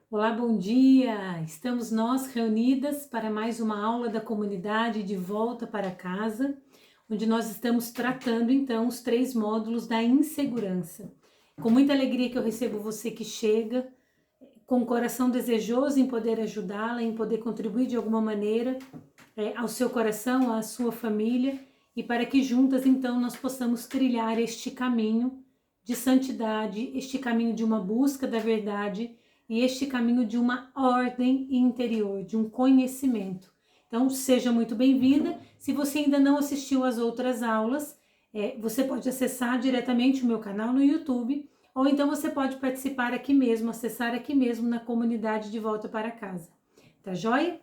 Olá, bom dia! Estamos nós reunidas para mais uma aula da comunidade de volta para casa, onde nós estamos tratando então os 3 módulos da insegurança. Com muita alegria que eu recebo você que chega, com o coração desejoso em poder ajudá-la, em poder contribuir de alguma maneira ao seu coração, à sua família, e para que juntas então nós possamos trilhar este caminho de santidade, este caminho de uma busca da verdade e este caminho de uma ordem interior, de um conhecimento. Então, seja muito bem-vinda. Se você ainda não assistiu às outras aulas, você pode acessar diretamente o meu canal no YouTube, ou então você pode participar aqui mesmo, acessar aqui mesmo na comunidade de Volta para Casa. Tá joia?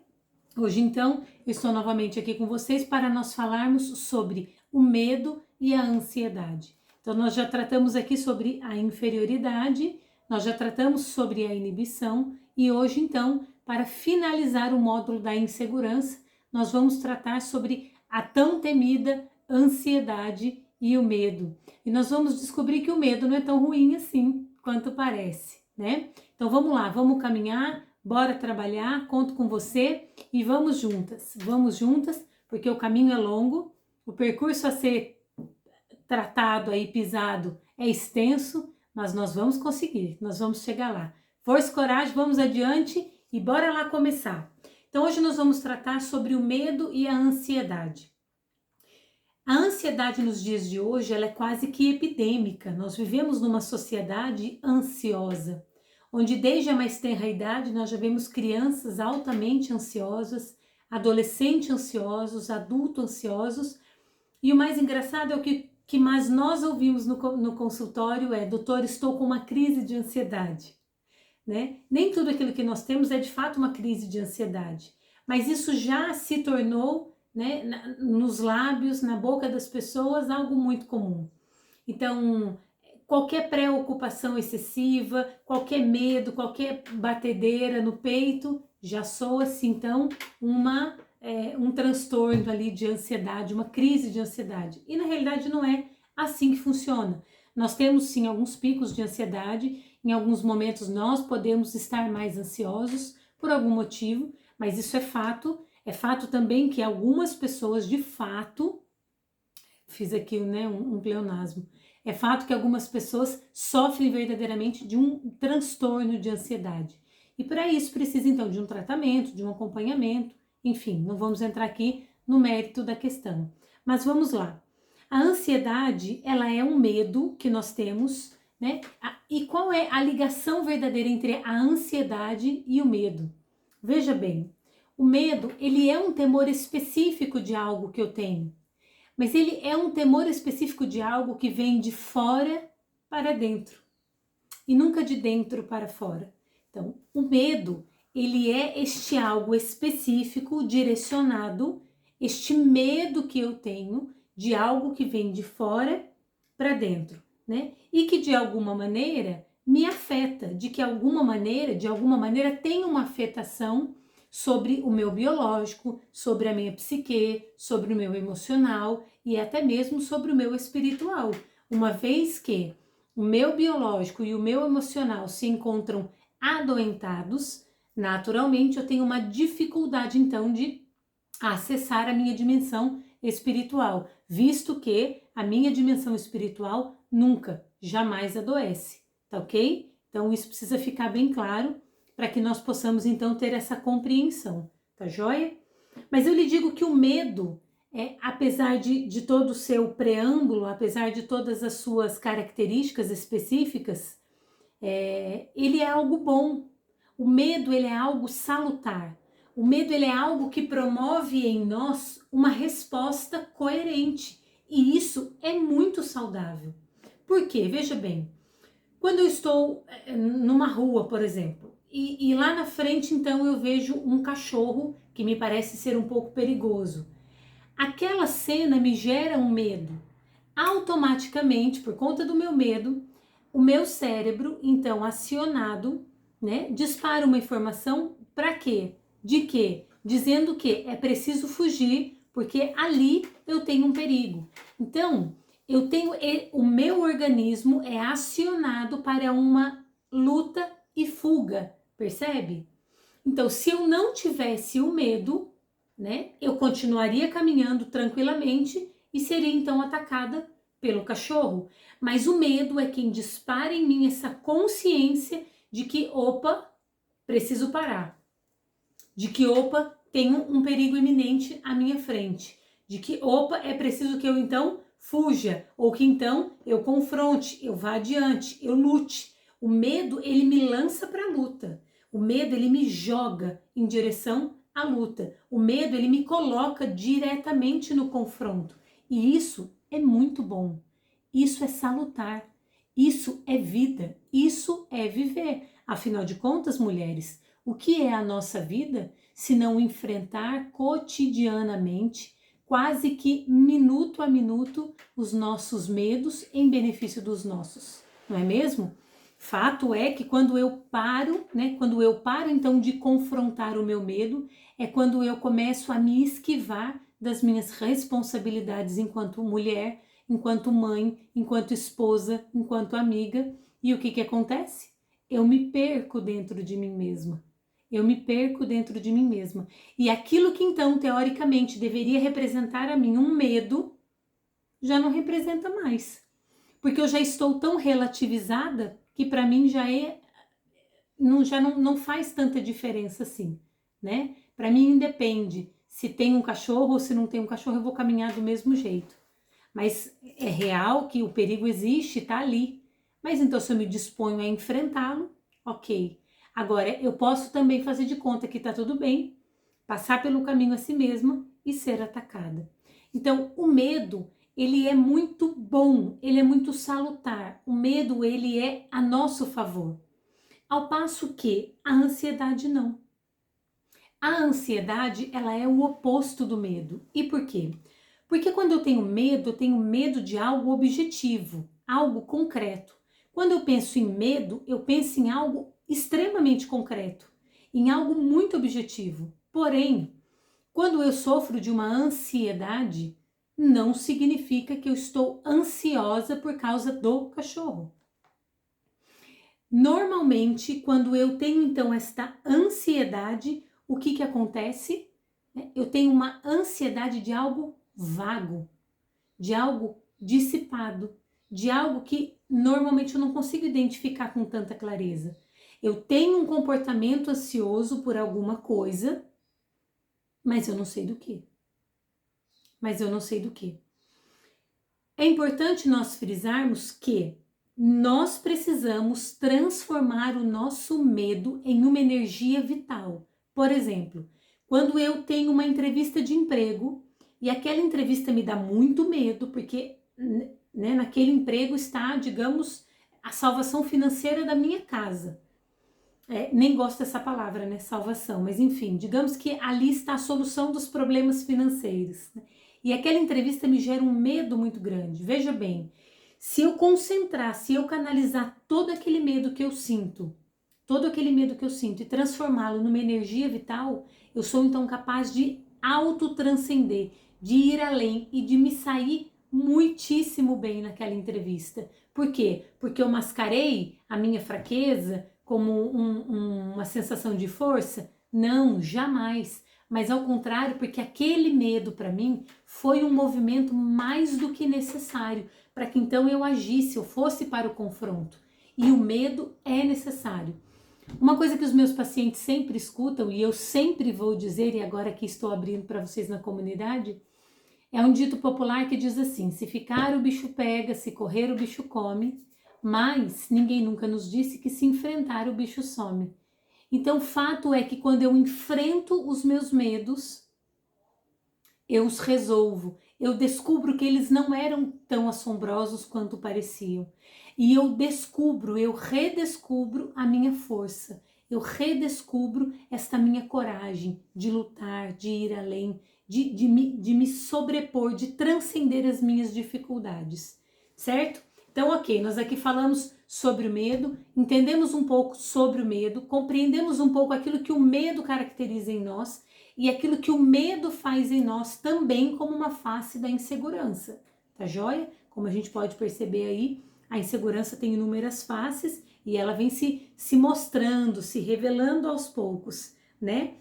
Hoje, então, eu estou novamente aqui com vocês para nós falarmos sobre o medo e a ansiedade. Então, nós já tratamos aqui sobre a inferioridade, nós já tratamos sobre a inibição e hoje, então, para finalizar o módulo da insegurança, nós vamos tratar sobre a tão temida ansiedade e o medo. E nós vamos descobrir que o medo não é tão ruim assim quanto parece, né? Então, vamos lá, vamos caminhar. Bora trabalhar, conto com você e vamos juntas, porque o caminho é longo, o percurso a ser tratado aí, pisado, é extenso, mas nós vamos conseguir, nós vamos chegar lá. Força e coragem, vamos adiante e bora lá começar. Então hoje nós vamos tratar sobre o medo e a ansiedade. A ansiedade nos dias de hoje, ela é quase que epidêmica, nós vivemos numa sociedade ansiosa, onde desde a mais tenra idade nós já vemos crianças altamente ansiosas, adolescentes ansiosos, adultos ansiosos, e o mais engraçado é o que mais nós ouvimos no consultório é: doutor, estou com uma crise de ansiedade, né? Nem tudo aquilo que nós temos é de fato uma crise de ansiedade, mas isso já se tornou, né, nos lábios, na boca das pessoas, algo muito comum. Então, qualquer preocupação excessiva, qualquer medo, qualquer batedeira no peito, já soa-se então um transtorno ali de ansiedade, uma crise de ansiedade. E na realidade não é assim que funciona. Nós temos sim alguns picos de ansiedade, em alguns momentos nós podemos estar mais ansiosos por algum motivo, mas isso é fato. É fato também que algumas pessoas de fato, fiz aqui, né, um pleonasmo, é fato que algumas pessoas sofrem verdadeiramente de um transtorno de ansiedade. E para isso precisa então de um tratamento, de um acompanhamento, enfim, não vamos entrar aqui no mérito da questão. Mas vamos lá. A ansiedade, ela é um medo que nós temos, né? E qual é a ligação verdadeira entre a ansiedade e o medo? Veja bem, o medo, ele é um temor específico de algo que eu tenho. Mas ele é um temor específico de algo que vem de fora para dentro e nunca de dentro para fora. Então, o medo, ele é este algo específico, direcionado, este medo que eu tenho de algo que vem de fora para dentro, né? E que de alguma maneira me afeta, de alguma maneira tem uma afetação sobre o meu biológico, sobre a minha psique, sobre o meu emocional e até mesmo sobre o meu espiritual. Uma vez que o meu biológico e o meu emocional se encontram adoentados, naturalmente eu tenho uma dificuldade então de acessar a minha dimensão espiritual, visto que a minha dimensão espiritual nunca, jamais adoece, tá ok? Então isso precisa ficar bem claro para que nós possamos então ter essa compreensão, tá joia? Mas eu lhe digo que o medo, apesar de todo o seu preâmbulo, apesar de todas as suas características específicas, ele é algo bom. O medo, ele é algo salutar. O medo, ele é algo que promove em nós uma resposta coerente. E isso é muito saudável. Por quê? Veja bem, quando eu estou numa rua, por exemplo, e lá na frente, então, eu vejo um cachorro que me parece ser um pouco perigoso. Aquela cena me gera um medo. Automaticamente, por conta do meu medo, o meu cérebro, então, acionado, né, dispara uma informação para quê? De quê? Dizendo que é preciso fugir, porque ali eu tenho um perigo. Então, o meu organismo é acionado para uma luta e fuga, Percebe? Então, se eu não tivesse o medo, né, eu continuaria caminhando tranquilamente e seria então atacada pelo cachorro. Mas o medo é quem dispara em mim essa consciência de que, opa, preciso parar. De que, opa, tenho um perigo iminente à minha frente. De que, opa, é preciso que eu então fuja. Ou que então eu confronte, eu vá adiante, eu lute. O medo, ele me lança para a luta. O medo, ele me joga em direção à luta. O medo, ele me coloca diretamente no confronto. E isso é muito bom. Isso é salutar. Isso é vida. Isso é viver. Afinal de contas, mulheres, o que é a nossa vida se não enfrentar cotidianamente, quase que minuto a minuto, os nossos medos em benefício dos nossos? Não é mesmo? Fato é que quando eu paro, né, quando eu paro então de confrontar o meu medo, é quando eu começo a me esquivar das minhas responsabilidades enquanto mulher, enquanto mãe, enquanto esposa, enquanto amiga. E o que acontece? Eu me perco dentro de mim mesma. Eu me perco dentro de mim mesma. E aquilo que então, teoricamente, deveria representar a mim um medo, já não representa mais. Porque eu já estou tão relativizada que para mim já não faz tanta diferença assim, né? Para mim independe se tem um cachorro ou se não tem um cachorro, eu vou caminhar do mesmo jeito. Mas é real que o perigo existe, tá ali. Mas então se eu me disponho a enfrentá-lo, ok. Agora eu posso também fazer de conta que tá tudo bem, passar pelo caminho a si mesma e ser atacada. Então o medo, ele é muito bom, ele é muito salutar. O medo, ele é a nosso favor. Ao passo que a ansiedade não. A ansiedade, ela é o oposto do medo. E por quê? Porque quando eu tenho medo de algo objetivo, algo concreto. Quando eu penso em medo, eu penso em algo extremamente concreto, em algo muito objetivo. Porém, quando eu sofro de uma ansiedade, não significa que eu estou ansiosa por causa do cachorro. Normalmente, quando eu tenho então esta ansiedade, o que acontece? Eu tenho uma ansiedade de algo vago, de algo dissipado, de algo que normalmente eu não consigo identificar com tanta clareza. Eu tenho um comportamento ansioso por alguma coisa, mas eu não sei do que. É importante nós frisarmos que nós precisamos transformar o nosso medo em uma energia vital. Por exemplo, quando eu tenho uma entrevista de emprego e aquela entrevista me dá muito medo, porque naquele emprego está, digamos, a salvação financeira da minha casa. Nem gosto dessa palavra, né? Salvação, mas enfim, digamos que ali está a solução dos problemas financeiros. Né? E aquela entrevista me gera um medo muito grande. Veja bem, se eu concentrar, se eu canalizar todo aquele medo que eu sinto e transformá-lo numa energia vital, eu sou então capaz de autotranscender, de ir além e de me sair muitíssimo bem naquela entrevista. Por quê? Porque eu mascarei a minha fraqueza como uma sensação de força? Não, jamais. Mas ao contrário, porque aquele medo para mim foi um movimento mais do que necessário para que então eu agisse, eu fosse para o confronto. E o medo é necessário. Uma coisa que os meus pacientes sempre escutam, e eu sempre vou dizer, e agora que estou abrindo para vocês na comunidade, é um dito popular que diz assim: se ficar o bicho pega, se correr o bicho come, mas ninguém nunca nos disse que se enfrentar o bicho some. Então, o fato é que quando eu enfrento os meus medos, eu os resolvo. Eu descubro que eles não eram tão assombrosos quanto pareciam. E eu redescubro a minha força. Eu redescubro esta minha coragem de lutar, de ir além, de me sobrepor, de transcender as minhas dificuldades. Certo? Então, ok, nós aqui falamos sobre o medo, entendemos um pouco sobre o medo, compreendemos um pouco aquilo que o medo caracteriza em nós e aquilo que o medo faz em nós também como uma face da insegurança, tá joia? Como a gente pode perceber aí, a insegurança tem inúmeras faces e ela vem se mostrando, se revelando aos poucos, né?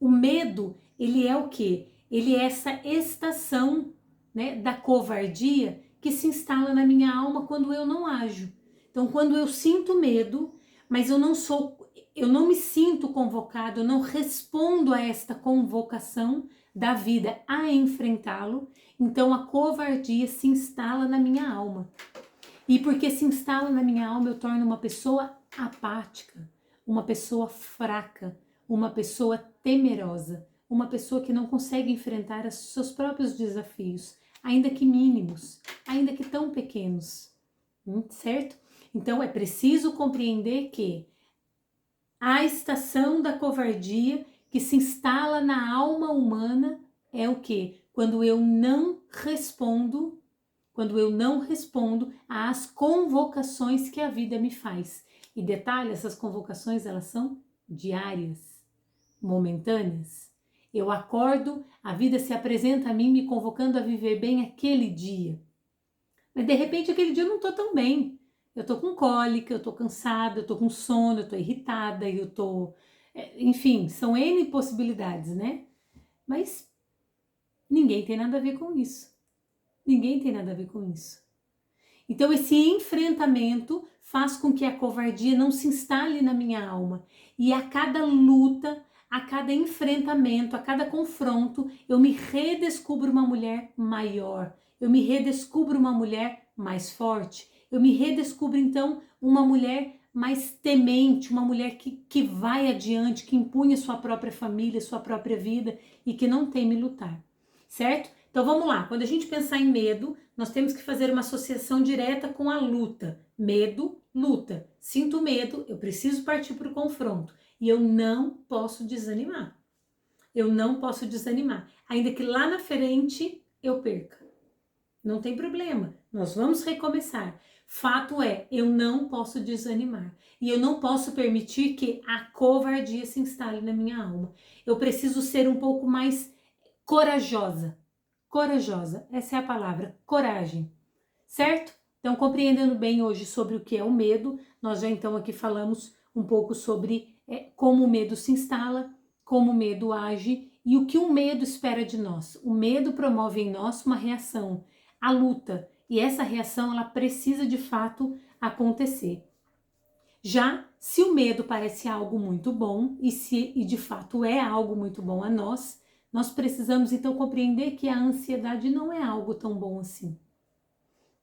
O medo, ele é o quê? Ele é essa estação, né, da covardia que se instala na minha alma quando eu não ajo. Então, quando eu sinto medo, mas eu não me sinto convocado, eu não respondo a esta convocação da vida a enfrentá-lo, então a covardia se instala na minha alma. E porque se instala na minha alma, eu torno uma pessoa apática, uma pessoa fraca, uma pessoa temerosa, uma pessoa que não consegue enfrentar os seus próprios desafios, ainda que mínimos, ainda que tão pequenos, certo? Então é preciso compreender que a estação da covardia que se instala na alma humana é o quê? Quando eu não respondo às convocações que a vida me faz. E detalhe, essas convocações, elas são diárias, momentâneas. Eu acordo, a vida se apresenta a mim me convocando a viver bem aquele dia. Mas de repente aquele dia eu não tô tão bem. Eu tô com cólica, eu tô cansada, eu tô com sono, eu tô irritada, eu tô... Enfim, são N possibilidades, né? Mas ninguém tem nada a ver com isso. Ninguém tem nada a ver com isso. Então esse enfrentamento faz com que a covardia não se instale na minha alma. E a cada luta, a cada enfrentamento, a cada confronto, eu me redescubro uma mulher maior. Eu me redescubro uma mulher mais forte. Eu me redescubro então uma mulher mais temente, uma mulher que vai adiante, que impunha sua própria família, sua própria vida e que não teme lutar. Certo? Então vamos lá, quando a gente pensar em medo, nós temos que fazer uma associação direta com a luta. Medo, luta. Sinto medo, eu preciso partir para o confronto. E eu não posso desanimar. Eu não posso desanimar. Ainda que lá na frente eu perca. Não tem problema, nós vamos recomeçar. Fato é, eu não posso desanimar. E eu não posso permitir que a covardia se instale na minha alma. Eu preciso ser um pouco mais corajosa. Corajosa, essa é a palavra, coragem, certo? Então, compreendendo bem hoje sobre o que é o medo, nós já então aqui falamos um pouco sobre como o medo se instala, como o medo age e o que o medo espera de nós. O medo promove em nós uma reação, a luta, e essa reação ela precisa de fato acontecer. Já se o medo parece algo muito bom e de fato é algo muito bom a nós precisamos então compreender que a ansiedade não é algo tão bom assim.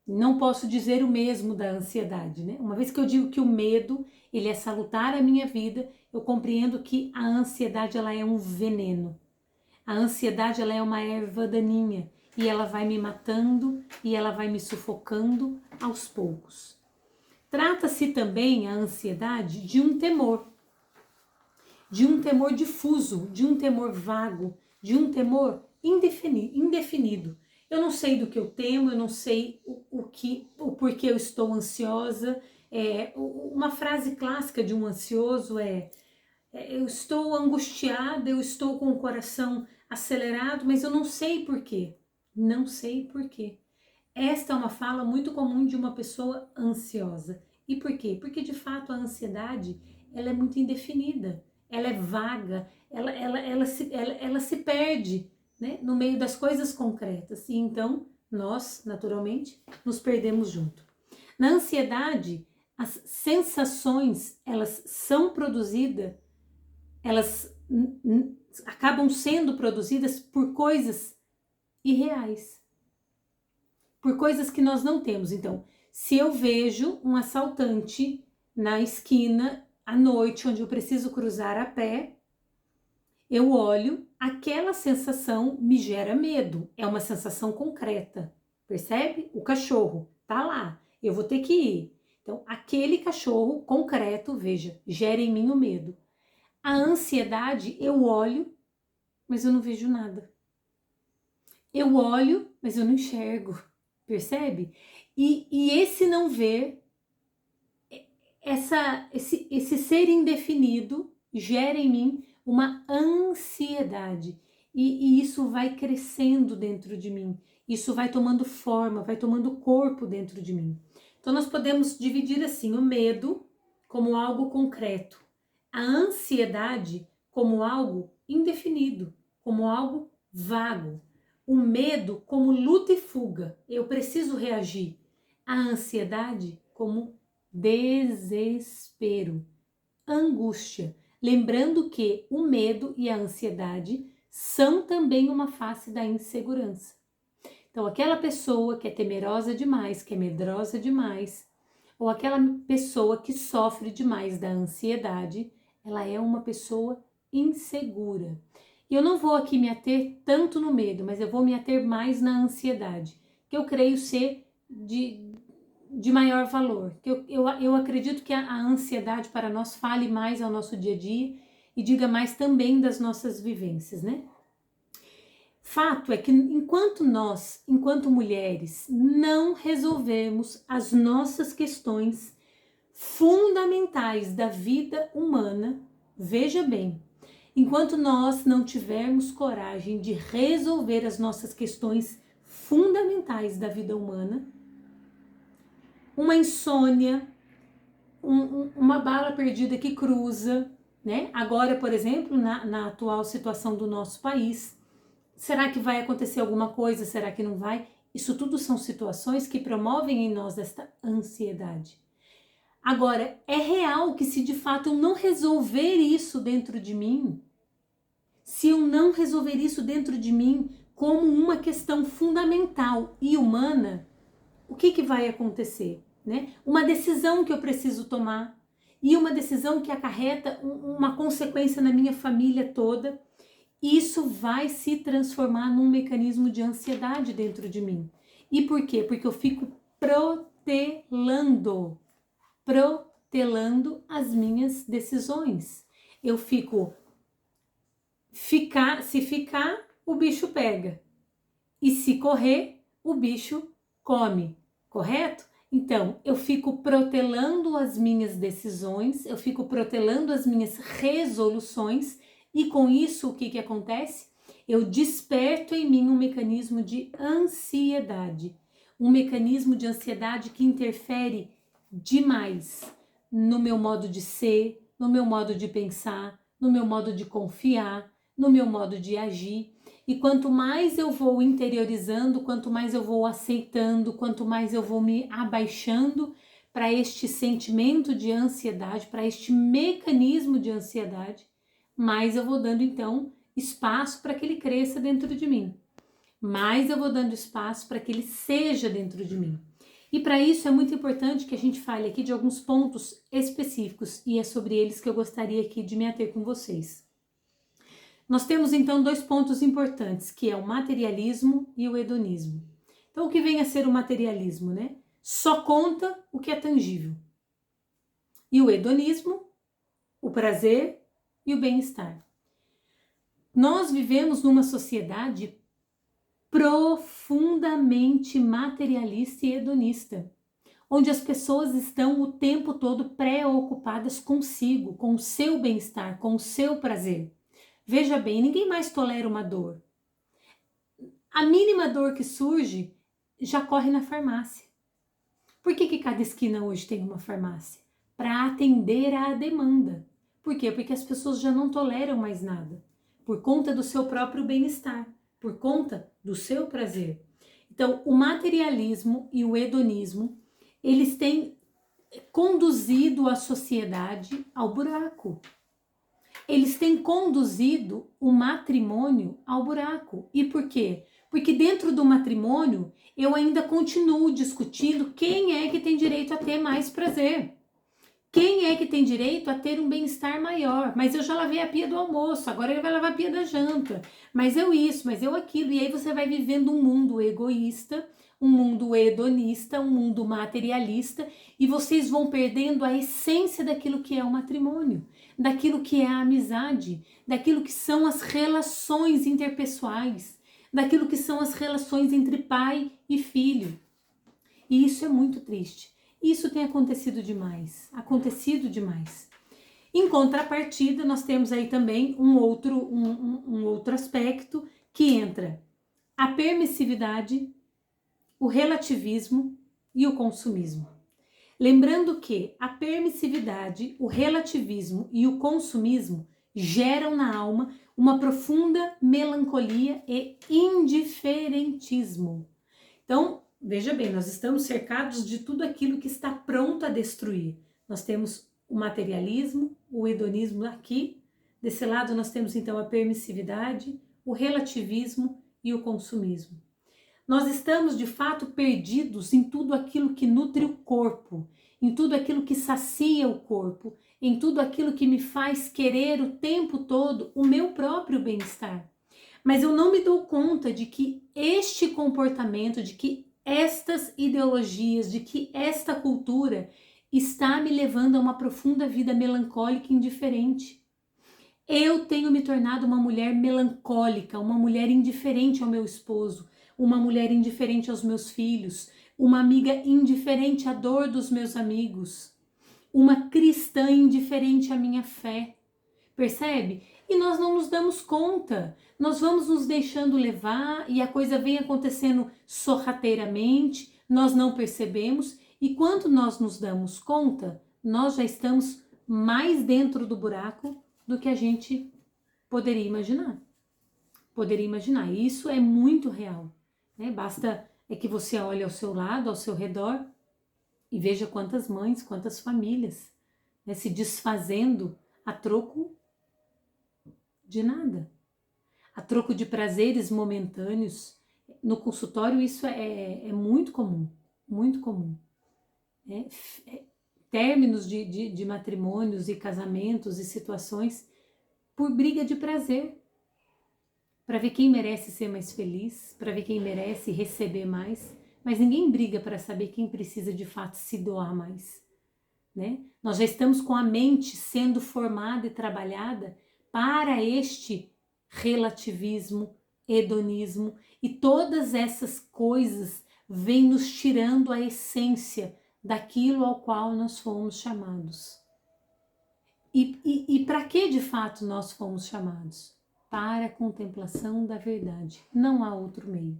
Não posso dizer o mesmo da ansiedade, né? Uma vez que eu digo que o medo, ele é salutar à minha vida, eu compreendo que a ansiedade, ela é um veneno. A ansiedade, ela é uma erva daninha e ela vai me matando e ela vai me sufocando aos poucos. Trata-se também a ansiedade de um temor difuso, de um temor vago, de um temor indefinido. Eu não sei do que eu temo, eu não sei o porquê eu estou ansiosa. Uma frase clássica de um ansioso eu estou angustiada, eu estou com o coração acelerado, mas eu não sei porquê. Não sei porquê. Esta é uma fala muito comum de uma pessoa ansiosa. E por quê? Porque de fato a ansiedade ela é muito indefinida, ela é vaga, ela se perde, né, no meio das coisas concretas. E então nós, naturalmente, nos perdemos junto. Na ansiedade, as sensações elas são produzidas, elas acabam sendo produzidas por coisas irreais. Por coisas que nós não temos. Então, se eu vejo um assaltante na esquina à noite, onde eu preciso cruzar a pé, eu olho, aquela sensação me gera medo. É uma sensação concreta, percebe? O cachorro tá lá, eu vou ter que ir. Então, aquele cachorro concreto, veja, gera em mim o medo. A ansiedade, eu olho, mas eu não vejo nada. Eu olho, mas eu não enxergo. Percebe? E esse não ver, esse ser indefinido gera em mim uma ansiedade. E isso vai crescendo dentro de mim. Isso vai tomando forma, vai tomando corpo dentro de mim. Então, nós podemos dividir assim o medo como algo concreto, a ansiedade como algo indefinido, como algo vago, o medo como luta e fuga, eu preciso reagir, a ansiedade como desespero, angústia. Lembrando que o medo e a ansiedade são também uma face da insegurança. Então, aquela pessoa que é temerosa demais, que é medrosa demais, ou aquela pessoa que sofre demais da ansiedade, ela é uma pessoa insegura. E eu não vou aqui me ater tanto no medo, mas eu vou me ater mais na ansiedade, que eu creio ser de maior valor. Eu acredito que a ansiedade para nós fale mais ao nosso dia a dia e diga mais também das nossas vivências, né? Fato é que enquanto nós, enquanto mulheres, não resolvemos as nossas questões fundamentais da vida humana, veja bem, enquanto nós não tivermos coragem de resolver as nossas questões fundamentais da vida humana, uma insônia, uma bala perdida que cruza, né? Agora, por exemplo, na atual situação do nosso país, será que vai acontecer alguma coisa? Será que não vai? Isso tudo são situações que promovem em nós esta ansiedade. Agora, é real que se de fato eu não resolver isso dentro de mim, se eu não resolver isso dentro de mim como uma questão fundamental e humana, o que vai acontecer? Né? Uma decisão que eu preciso tomar e uma decisão que acarreta uma consequência na minha família toda, isso vai se transformar num mecanismo de ansiedade dentro de mim. E por quê? Porque eu fico protelando as minhas decisões. Eu se ficar, o bicho pega. E se correr, o bicho come, correto? Então, eu fico protelando as minhas decisões, eu fico protelando as minhas resoluções, e com isso, o que acontece? Eu desperto em mim um mecanismo de ansiedade. Um mecanismo de ansiedade que interfere demais no meu modo de ser, no meu modo de pensar, no meu modo de confiar, no meu modo de agir. E quanto mais eu vou interiorizando, quanto mais eu vou aceitando, quanto mais eu vou me abaixando para este sentimento de ansiedade, para este mecanismo de ansiedade, mais eu vou dando então espaço para que ele cresça dentro de mim. Mais eu vou dando espaço para que ele seja dentro de mim. E para isso é muito importante que a gente fale aqui de alguns pontos específicos, e é sobre eles que eu gostaria aqui de me ater com vocês. Nós temos então dois pontos importantes, que é o materialismo e o hedonismo. Então, o que vem a ser o materialismo, né? Só conta o que é tangível. E o hedonismo, o prazer e o bem-estar. Nós vivemos numa sociedade profundamente materialista e hedonista, onde as pessoas estão o tempo todo preocupadas consigo, com o seu bem-estar, com o seu prazer. Veja bem, ninguém mais tolera uma dor. A mínima dor que surge já corre na farmácia. Por que cada esquina hoje tem uma farmácia? Para atender à demanda. Por quê? Porque as pessoas já não toleram mais nada. Por conta do seu próprio bem-estar. Por conta do seu prazer. Então, o materialismo e o hedonismo, eles têm conduzido a sociedade ao buraco. Eles têm conduzido o matrimônio ao buraco. E por quê? Porque dentro do matrimônio eu ainda continuo discutindo quem é que tem direito a ter mais prazer. Quem é que tem direito a ter um bem-estar maior? Mas eu já lavei a pia do almoço, agora ele vai lavar a pia da janta. Mas eu isso, mas eu aquilo. E aí você vai vivendo um mundo egoísta, um mundo hedonista, um mundo materialista, e vocês vão perdendo a essência daquilo que é o matrimônio, daquilo que é a amizade, daquilo que são as relações interpessoais, daquilo que são as relações entre pai e filho. E isso é muito triste. Isso tem acontecido demais. Em contrapartida, nós temos aí também um outro aspecto que entra a permissividade, o relativismo e o consumismo. Lembrando que a permissividade, o relativismo e o consumismo geram na alma uma profunda melancolia e indiferentismo. Então, veja bem, nós estamos cercados de tudo aquilo que está pronto a destruir. Nós temos o materialismo, o hedonismo aqui. Desse lado nós temos então a permissividade, o relativismo e o consumismo. Nós estamos de fato perdidos em tudo aquilo que nutre o corpo, em tudo aquilo que sacia o corpo, em tudo aquilo que me faz querer o tempo todo o meu próprio bem-estar. Mas eu não me dou conta de que este comportamento, de que estas ideologias, de que esta cultura está me levando a uma profunda vida melancólica e indiferente. Eu tenho me tornado uma mulher melancólica, uma mulher indiferente ao meu esposo, uma mulher indiferente aos meus filhos, uma amiga indiferente à dor dos meus amigos, uma cristã indiferente à minha fé. Percebe? E nós não nos damos conta. Nós vamos nos deixando levar e a coisa vem acontecendo sorrateiramente, nós não percebemos e quando nós nos damos conta, nós já estamos mais dentro do buraco do que a gente poderia imaginar. E isso é muito real, né? Basta que você olhe ao seu lado, ao seu redor e veja quantas mães, quantas famílias, né, se desfazendo a troco de nada, a troco de prazeres momentâneos. No consultório isso é muito comum, muito comum. Términos de matrimônios e casamentos e situações por briga de prazer, para ver quem merece ser mais feliz, para ver quem merece receber mais, mas ninguém briga para saber quem precisa de fato se doar mais, né? Nós já estamos com a mente sendo formada e trabalhada para este relativismo, hedonismo, e todas essas coisas vêm nos tirando a essência daquilo ao qual nós fomos chamados. E para que de fato nós fomos chamados? Para a contemplação da verdade. Não há outro meio.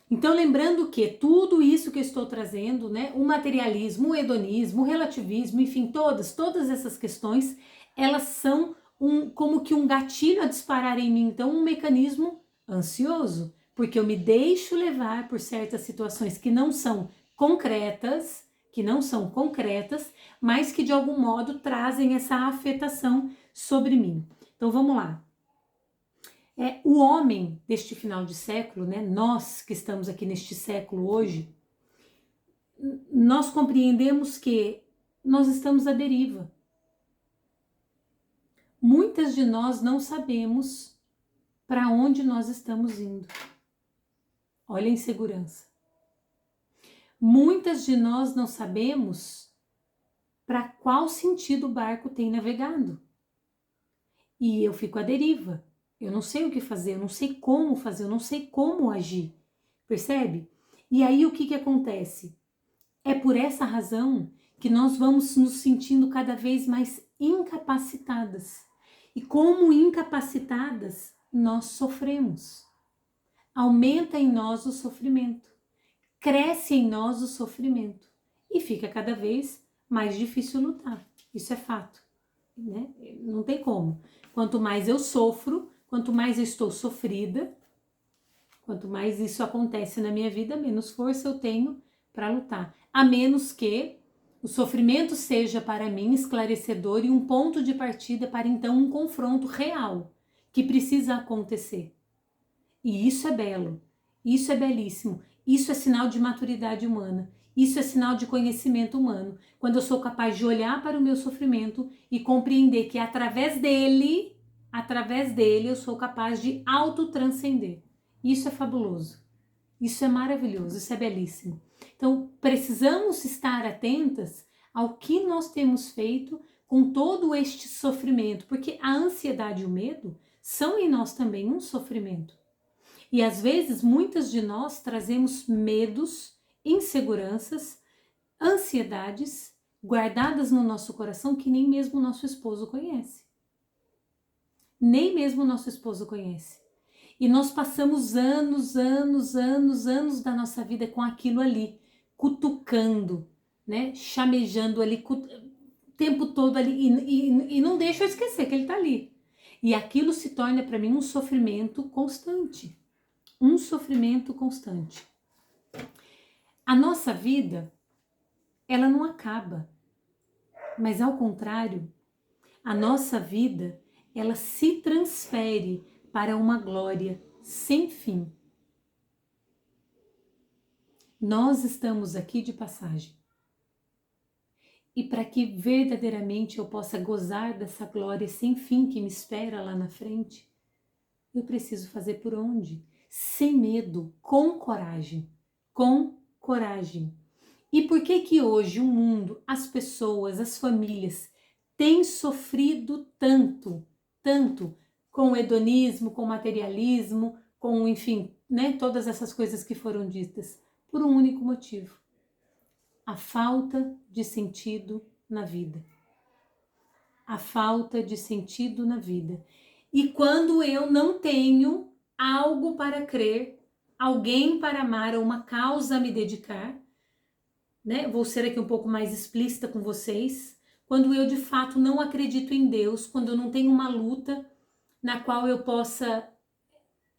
Então, lembrando que tudo isso que eu estou trazendo, né, o materialismo, o hedonismo, o relativismo, enfim, todas essas questões, elas são como que um gatilho a disparar em mim, então um mecanismo ansioso, porque eu me deixo levar por certas situações que não são concretas, mas que de algum modo trazem essa afetação sobre mim. Então vamos lá. O homem deste final de século, né, nós que estamos aqui neste século hoje, nós compreendemos que nós estamos à deriva. Muitas de nós não sabemos para onde nós estamos indo. Olha a insegurança. Muitas de nós não sabemos para qual sentido o barco tem navegado. E eu fico à deriva. Eu não sei o que fazer, eu não sei como fazer, eu não sei como agir. Percebe? E aí o que acontece? É por essa razão que nós vamos nos sentindo cada vez mais incapacitadas. E como incapacitadas, nós sofremos. Aumenta em nós o sofrimento. Cresce em nós o sofrimento. E fica cada vez mais difícil lutar. Isso é fato, né? Não tem como. Quanto mais eu sofro, quanto mais eu estou sofrida, quanto mais isso acontece na minha vida, menos força eu tenho para lutar. A menos que o sofrimento seja para mim esclarecedor e um ponto de partida para então um confronto real que precisa acontecer. E isso é belo, isso é belíssimo, isso é sinal de maturidade humana, isso é sinal de conhecimento humano. Quando eu sou capaz de olhar para o meu sofrimento e compreender que através dele eu sou capaz de autotranscender. Isso é fabuloso, isso é maravilhoso, isso é belíssimo. Então, precisamos estar atentas ao que nós temos feito com todo este sofrimento, porque a ansiedade e o medo são em nós também um sofrimento. E às vezes, muitas de nós trazemos medos, inseguranças, ansiedades guardadas no nosso coração que nem mesmo o nosso esposo conhece. Nem mesmo o nosso esposo conhece. E nós passamos anos da nossa vida com aquilo ali, cutucando, né, chamejando ali o tempo todo ali e não deixa eu esquecer que ele tá ali. E aquilo se torna para mim um sofrimento constante. Um sofrimento constante. A nossa vida, ela não acaba. Mas ao contrário, a nossa vida, ela se transfere para uma glória sem fim. Nós estamos aqui de passagem. E para que verdadeiramente eu possa gozar dessa glória sem fim que me espera lá na frente, eu preciso fazer por onde? Sem medo, com coragem. Com coragem. E por que que hoje o mundo, as pessoas, as famílias têm sofrido tanto, tanto com o hedonismo, com o materialismo, com, enfim, né, todas essas coisas que foram ditas? Por um único motivo: a falta de sentido na vida. A falta de sentido na vida. E quando eu não tenho algo para crer, alguém para amar ou uma causa a me dedicar, né? Vou ser aqui um pouco mais explícita com vocês. Quando eu de fato não acredito em Deus, quando eu não tenho uma luta na qual eu possa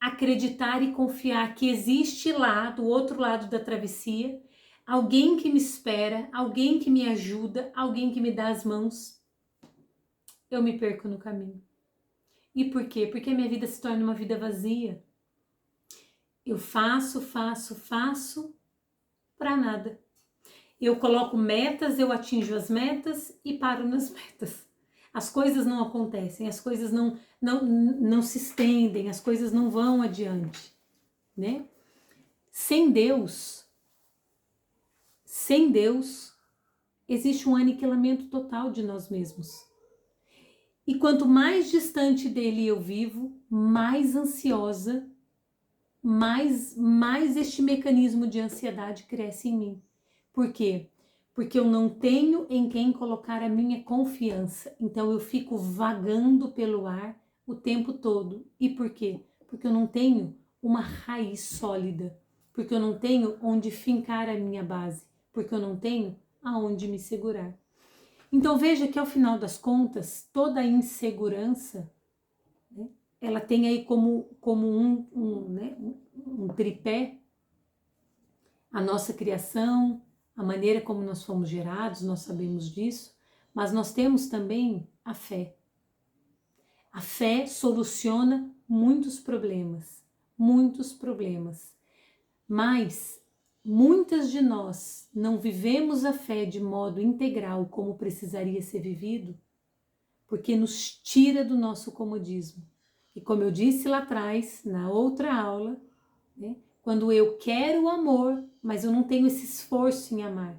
acreditar e confiar que existe lá, do outro lado da travessia, alguém que me espera, alguém que me ajuda, alguém que me dá as mãos, eu me perco no caminho. E por quê? Porque a minha vida se torna uma vida vazia. Eu faço para nada. Eu coloco metas, eu atinjo as metas e paro nas metas. As coisas não acontecem, as coisas não se estendem, as coisas não vão adiante, né? Sem Deus, existe um aniquilamento total de nós mesmos. E quanto mais distante dele eu vivo, mais ansiosa, mais este mecanismo de ansiedade cresce em mim. Por quê? Porque eu não tenho em quem colocar a minha confiança. Então eu fico vagando pelo ar o tempo todo. E por quê? Porque eu não tenho uma raiz sólida. Porque eu não tenho onde fincar a minha base. Porque eu não tenho aonde me segurar. Então veja que ao final das contas, toda a insegurança, né, ela tem aí como um tripé a nossa criação, a maneira como nós fomos gerados, nós sabemos disso, mas nós temos também a fé. A fé soluciona muitos problemas, mas muitas de nós não vivemos a fé de modo integral como precisaria ser vivido, porque nos tira do nosso comodismo. E como eu disse lá atrás, na outra aula, né, quando eu quero o amor, mas eu não tenho esse esforço em amar.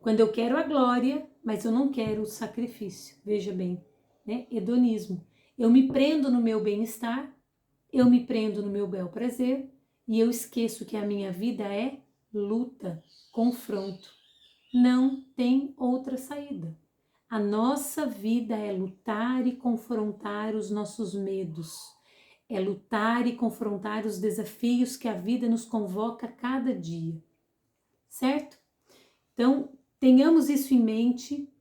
Quando eu quero a glória, mas eu não quero o sacrifício. Veja bem, né? Hedonismo. Eu me prendo no meu bem-estar, eu me prendo no meu bel prazer e eu esqueço que a minha vida é luta, confronto. Não tem outra saída. A nossa vida é lutar e confrontar os nossos medos. É lutar e confrontar os desafios que a vida nos convoca a cada dia, certo? Então, tenhamos isso em mente,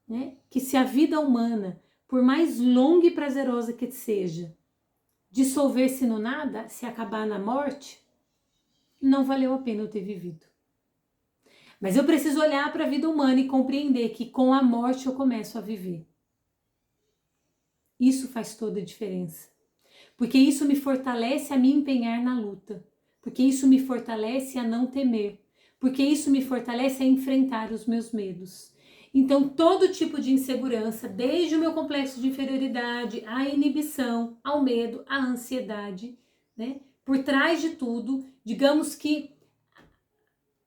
né? Que se a vida humana, por mais longa e prazerosa que seja, dissolver-se no nada, se acabar na morte, não valeu a pena eu ter vivido. Mas eu preciso olhar para a vida humana e compreender que com a morte eu começo a viver. Isso faz toda a diferença. Porque isso me fortalece a me empenhar na luta, porque isso me fortalece a não temer, porque isso me fortalece a enfrentar os meus medos. Então, todo tipo de insegurança, desde o meu complexo de inferioridade, a inibição, ao medo, à ansiedade, né? Por trás de tudo, digamos que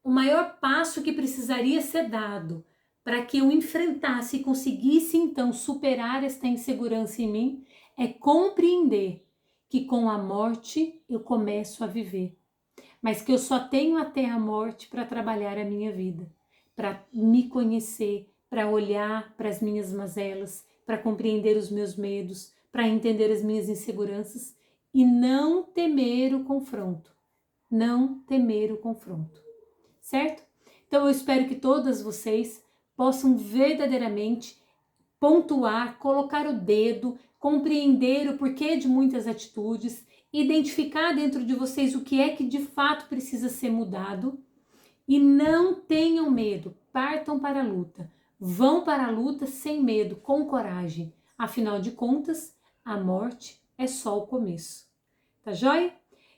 o maior passo que precisaria ser dado para que eu enfrentasse e conseguisse então superar esta insegurança em mim é compreender que com a morte eu começo a viver, mas que eu só tenho até a morte para trabalhar a minha vida, para me conhecer, para olhar para as minhas mazelas, para compreender os meus medos, para entender as minhas inseguranças e não temer o confronto, certo? Então eu espero que todas vocês possam verdadeiramente pontuar, colocar o dedo, compreender o porquê de muitas atitudes, identificar dentro de vocês o que é que de fato precisa ser mudado e não tenham medo, partam para a luta. Vão para a luta sem medo, com coragem. Afinal de contas, a morte é só o começo. Tá joia?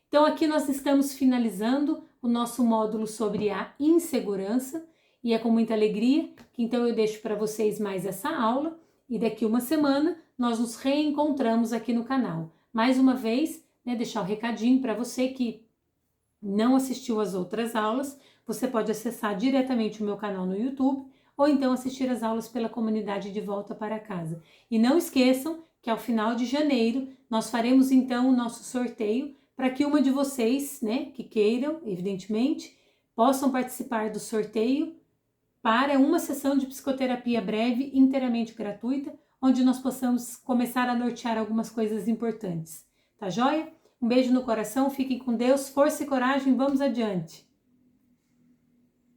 Então aqui nós estamos finalizando o nosso módulo sobre a insegurança e é com muita alegria que então eu deixo para vocês mais essa aula e daqui uma semana nós nos reencontramos aqui no canal. Mais uma vez, né, deixar o recadinho para você que não assistiu às outras aulas, você pode acessar diretamente o meu canal no YouTube ou então assistir as aulas pela comunidade de Volta para Casa. E não esqueçam que ao final de janeiro nós faremos então o nosso sorteio para que uma de vocês, né, que queiram, evidentemente, possam participar do sorteio para uma sessão de psicoterapia breve, inteiramente gratuita, onde nós possamos começar a nortear algumas coisas importantes. Tá joia? Um beijo no coração, fiquem com Deus, força e coragem, vamos adiante!